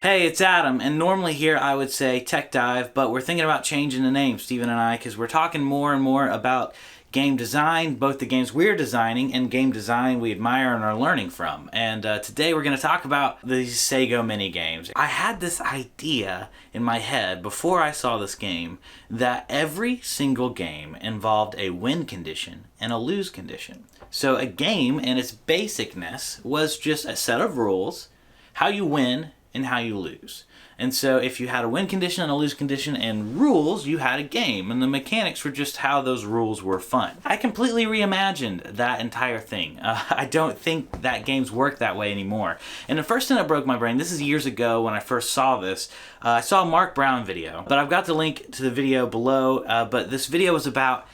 Hey, it's Adam, and normally here I would say Tech Dive, but we're thinking about changing the name, Steven and I, because we're talking more and more about game design, both the games we're designing and game design we admire and are learning from. And today we're going to talk about these Sego Mini games. I had this idea in my head before I saw this game that every single game involved a win condition and a lose condition. So a game in its basicness was just a set of rules, how you win, and how you lose. And so if you had a win condition and a lose condition and rules, you had a game, and the mechanics were just how those rules were fun. I completely reimagined that entire thing. I don't think that games work that way anymore. And the first thing that broke my brain, this is years ago when I first saw this, I saw a Mark Brown video, but I've got the link to the video below, but this video was about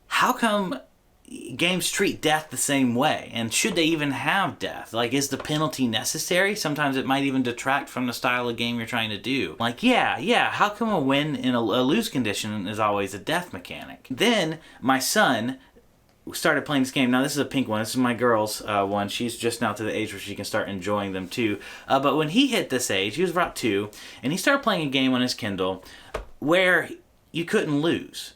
how come games treat death the same way, and should they even have death? Like, is the penalty necessary? Sometimes it might even detract from the style of game you're trying to do. Like, yeah, how come a win in a lose condition is always a death mechanic? Then my son started playing this game. Now this is a pink one. This is my girl's one. She's just now to the age where she can start enjoying them too. But when he hit this age, he was about 2, and he started playing a game on his Kindle where you couldn't lose.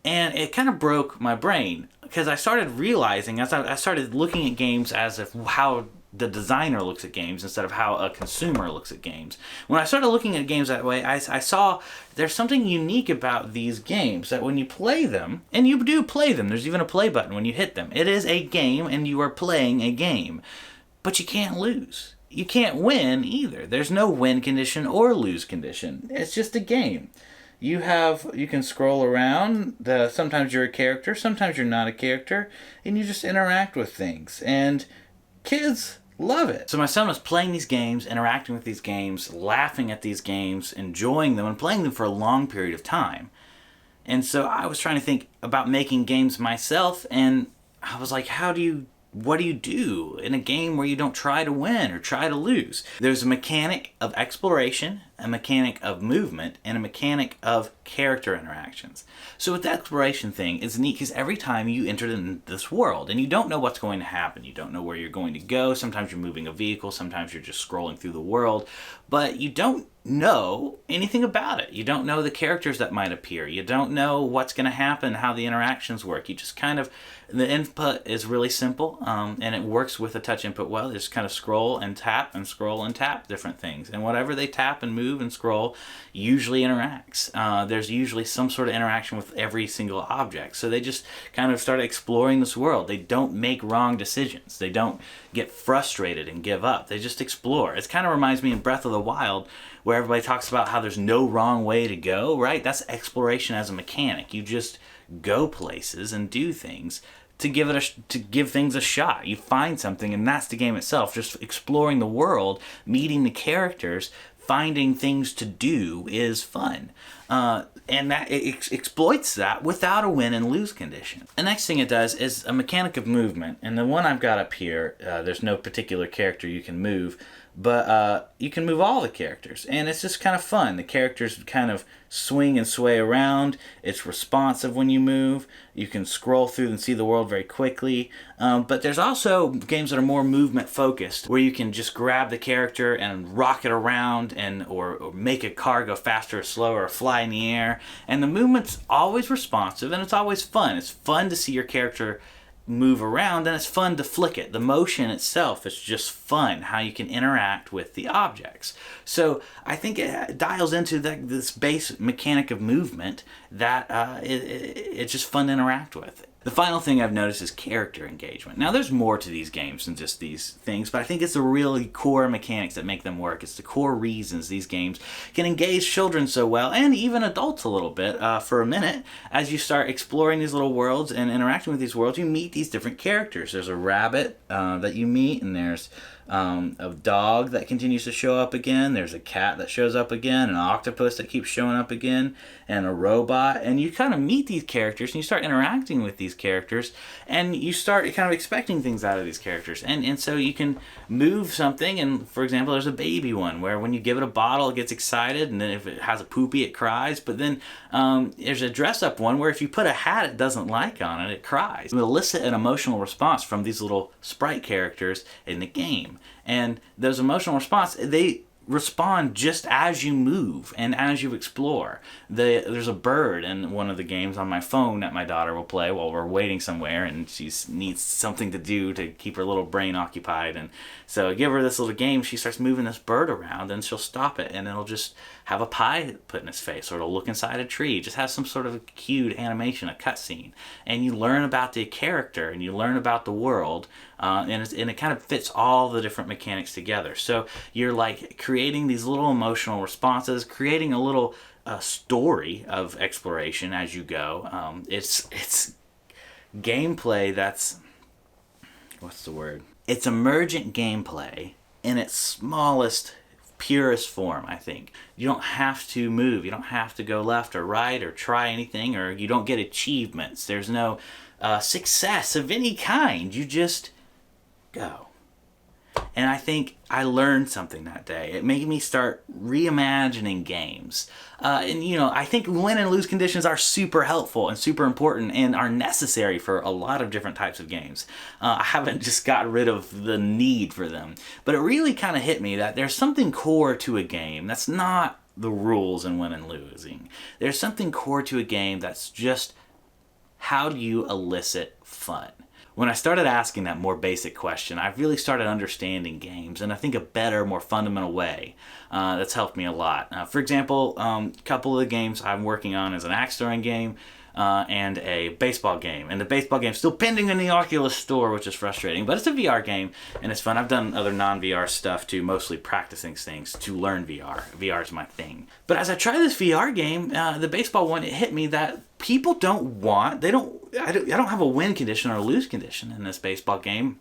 And it kind of broke my brain because I started realizing, as I started looking at games as if how the designer looks at games instead of how a consumer looks at games. When I started looking at games that way, I saw there's something unique about these games that when you play them, and you do play them, there's even a play button when you hit them. It is a game and you are playing a game, but you can't lose. You can't win either. There's no win condition or lose condition. It's just a game. You can scroll around, sometimes you're a character, sometimes you're not a character, and you just interact with things, and kids love it. So my son was playing these games, interacting with these games, laughing at these games, enjoying them, and playing them for a long period of time. And so I was trying to think about making games myself, and I was like, what do you do in a game where you don't try to win or try to lose? There's a mechanic of exploration, a mechanic of movement, and a mechanic of character interactions. So with the exploration thing, it's neat because every time you enter in this world, and you don't know what's going to happen, you don't know where you're going to go, sometimes you're moving a vehicle, sometimes you're just scrolling through the world, but you don't know anything about it. You don't know the characters that might appear. You don't know what's going to happen, how the interactions work. You just the input is really simple, and it works with a touch input well. You just kind of scroll and tap different things. And whatever they tap and move and scroll usually interacts. There's usually some sort of interaction with every single object. So they just kind of start exploring this world. They don't make wrong decisions. They don't get frustrated and give up. They just explore. It kind of reminds me in Breath of the Wild, where everybody talks about how there's no wrong way to go, right? That's exploration as a mechanic. You just go places and do things to give things a shot. You find something, and that's the game itself. Just exploring the world, meeting the characters, finding things to do is fun. And that it exploits that without a win and lose condition. The next thing it does is a mechanic of movement. And the one I've got up here, there's no particular character you can move, but you can move all the characters, and it's just kind of fun. The characters kind of swing and sway around. It's responsive when you move. You can scroll through and see the world very quickly. But there's also games that are more movement focused, where you can just grab the character and rock it around, or make a car go faster or slower, or fly in the air. And the movement's always responsive, and it's always fun. It's fun to see your character move around, and it's fun to flick it. The motion itself is just fun, how you can interact with the objects. So I think it dials into this base mechanic of movement that it's just fun to interact with. The final thing I've noticed is character engagement. Now, there's more to these games than just these things, but I think it's the really core mechanics that make them work. It's the core reasons these games can engage children so well, and even adults a little bit for a minute. As you start exploring these little worlds and interacting with these worlds, you meet these different characters. There's a rabbit that you meet, and there's a dog that continues to show up again. There's a cat that shows up again, an octopus that keeps showing up again, and a robot. And you kind of meet these characters, and you start interacting with these characters, and you start kind of expecting things out of these characters. And so you can move something, and for example, there's a baby one where when you give it a bottle, it gets excited, and then if it has a poopy, it cries. But then there's a dress-up one where if you put a hat it doesn't like on it, it cries. It will elicit an emotional response from these little sprite characters in the game. And those emotional responses, they respond just as you move and as you explore. There's a bird in one of the games on my phone that my daughter will play while we're waiting somewhere, and she needs something to do to keep her little brain occupied. And so I give her this little game. She starts moving this bird around, and she'll stop it, and it'll just have a pie put in its face, or it'll look inside a tree. Just have some sort of a cute animation, a cutscene, and you learn about the character and you learn about the world, and it kind of fits all the different mechanics together. So you're like creating these little emotional responses, creating a little story of exploration as you go. It's gameplay that's, what's the word? It's emergent gameplay in its smallest, purest form, I think. You don't have to move. You don't have to go left or right or try anything, or you don't get achievements. There's no success of any kind. You just go. And I think I learned something that day. It made me start reimagining games. And I think win and lose conditions are super helpful and super important and are necessary for a lot of different types of games. I haven't just got rid of the need for them. But it really kind of hit me that there's something core to a game that's not the rules and win and losing. There's something core to a game that's just, how do you elicit fun? When I started asking that more basic question, I really started understanding games in, I think, a better, more fundamental way. That's helped me a lot. For example, a couple of the games I'm working on is an axe throwing game and a baseball game. And the baseball game is still pending in the Oculus store, which is frustrating. But it's a VR game, and it's fun. I've done other non-VR stuff too, mostly practicing things to learn VR. VR is my thing. But as I try this VR game, the baseball one, it hit me that people don't want, I don't have a win condition or a lose condition in this baseball game.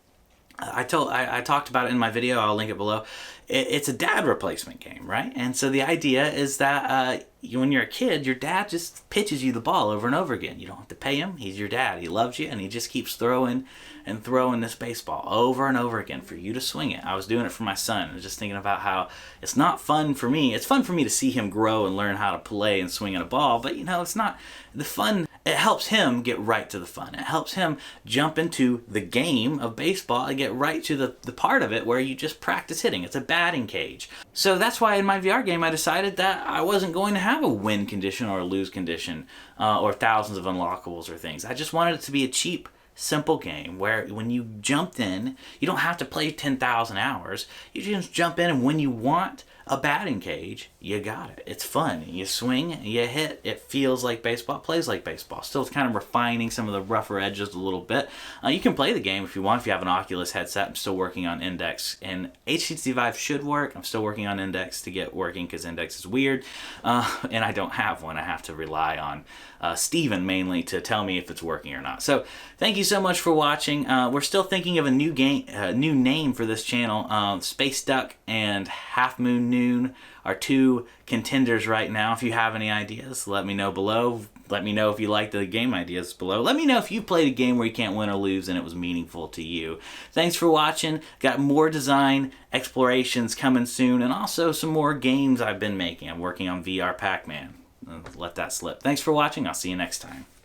I talked about it in my video. I'll link it below. It's a dad replacement game, right? And so the idea is that when you're a kid, your dad just pitches you the ball over and over again. You don't have to pay him. He's your dad. He loves you, and he just keeps throwing and throwing this baseball over and over again for you to swing it. I was doing it for my son. I was just thinking about how it's not fun for me. It's fun for me to see him grow and learn how to play and swing at a ball, but it's not the fun. It helps him get right to the fun. It helps him jump into the game of baseball and get right to the part of it where you just practice hitting. It's a batting cage. So that's why in my VR game I decided that I wasn't going to have a win condition or a lose condition or thousands of unlockables or things. I just wanted it to be a cheap, simple game where when you jumped in, you don't have to play 10,000 hours. You just jump in, and when you want a batting cage, you got it. It's fun. You swing, you hit. It feels like baseball, plays like baseball. Still kind of refining some of the rougher edges a little bit. You can play the game if you want, if you have an Oculus headset. I'm still working on Index, and HTC Vive should work. I'm still working on Index to get working because Index is weird, and I don't have one. I have to rely on Steven mainly to tell me if it's working or not. So thank you so much for watching. We're still thinking of a new name for this channel. Space Duck and Half Moon Noon are two contenders right now. If you have any ideas, let me know below. Let me know if you like the game ideas below. Let me know if you played a game where you can't win or lose and it was meaningful to you. Thanks for watching. Got more design explorations coming soon, and also some more games I've been making. I'm working on VR Pac-Man. Let that slip. Thanks for watching. I'll see you next time.